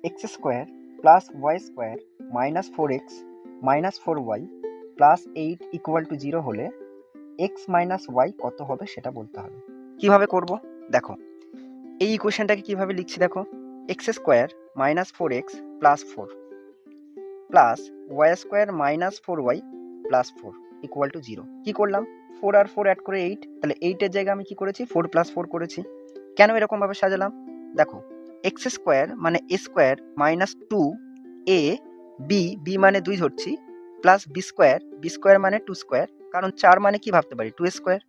X square plus y square minus 4x minus 4y plus 8 equal to 0 হলে x minus Y কত হবে সেটা বলতে হবে। কিভাবে করব দেখো, এই ইকুয়েশনটাকে কিভাবে লিখছি দেখো, x square minus 4x plus 4 plus y square minus 4y plus 4 equal to 0। কি করলাম, 4 আর 4 অ্যাড করে 8, তাহলে 8 এর জায়গায় আমি কি করেছি 4 প্লাস 4 করেছি। কেন এরকম ভাবে সাজালাম দেখো, এক্স স্কোয়ার মানে a square minus 2 A B মানে 2 ধরছি প্লাস বি স্কোয়ার মানে 2 স্কোয়ার, কারণ 4 মানে কি ভাবতে পারি 2 স্কোয়ার,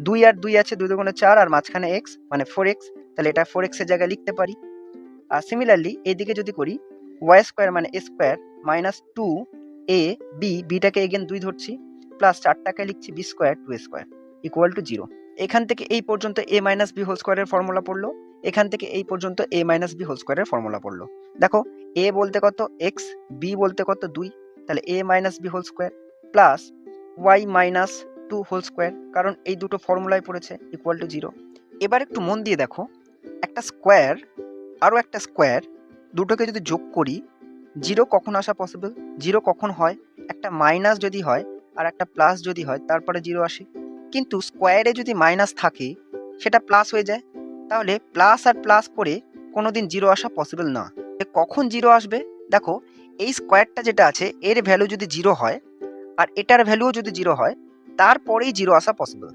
2 আর 2 আছে 2 দুগুণে 4 আর মাঝখানে এক্স মানে 4x, তাহলে এটা 4x এর জায়গায় লিখতে পারি। আর সিমিলারলি এইদিকে যদি করি ওয়াই স্কোয়ার মানে এ স্কোয়ার মাইনাস 2 এ বিটাকে এগেন 2 ধরছি প্লাস 4টাকে লিখছি b square 2 square equal to 0। এখান থেকে এই পর্যন্ত এ মাইনাস বি হোল স্কোয়ারের ফর্মুলা পড়লো, এখান থেকে এই পর্যন্ত এ মাইনাস বি হোল স্কোয়ারের ফর্মুলা পড়লো। দেখো এ বলতে কত এক্স, বি বলতে কত 2, তাহলে a minus b whole square plus y minus 2 whole square, কারণ এই দুটো ফর্মুলায় পড়েছে ইকুয়াল টু 0। এবার একটু মন দিয়ে দেখো, একটা স্কোয়ার আরও একটা স্কোয়ার দুটোকে যদি যোগ করি 0 কখন আসা পসিবল, 0 কখন হয় একটা মাইনাস যদি হয় আর একটা প্লাস যদি হয় তারপরে 0 আসে, কিন্তু স্কোয়ারে যদি মাইনাস থাকে সেটা প্লাস হয়ে যায়, তাহলে প্লাস আর প্লাস করে কোনোদিন 0 আসা পসিবল না। কখন 0 আসবে দেখো, এই স্কোয়ারটা যেটা আছে এর ভ্যালু যদি 0 হয় আর এটার ভ্যালুও যদি 0 হয় তারপরেই 0 আসা পসিবল।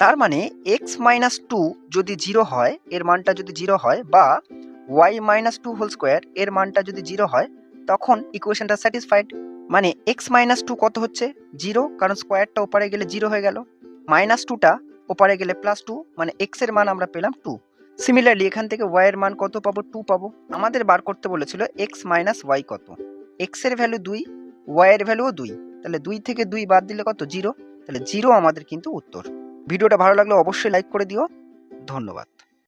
তার মানে এক্স মাইনাস 2 যদি 0 হয়, এর মানটা যদি 0 হয়, বা ওয়াই মাইনাস 2 হোল স্কোয়ার এর মানটা যদি 0 হয়, তখন ইকুয়েশনটা স্যাটিসফাইড। মানে এক্স মাইনাস 2 কত হচ্ছে 0, কারণ স্কোয়ারটা ওপারে গেলে 0 হয়ে গেল, মাইনাস 2টা ওপারে গেলে প্লাস 2, মানে এক্স এর মান আমরা পেলাম 2। সিমিলারলি এখান থেকে ওয়াই এর মান কত পাবো 2 পাবো। আমাদের বার করতে বলেছিল এক্স মাইনাস ওয়াই কত, এক্স এর ভ্যালু 2, ওয়াই এর ভ্যালুও 2, তাহলে 2 থেকে 2 বাদ দিলে কত 0, তাহলে 0 আমাদের কিন্তু উত্তর। ভিডিওটা ভালো লাগলে অবশ্যই লাইক করে দিও। ধন্যবাদ।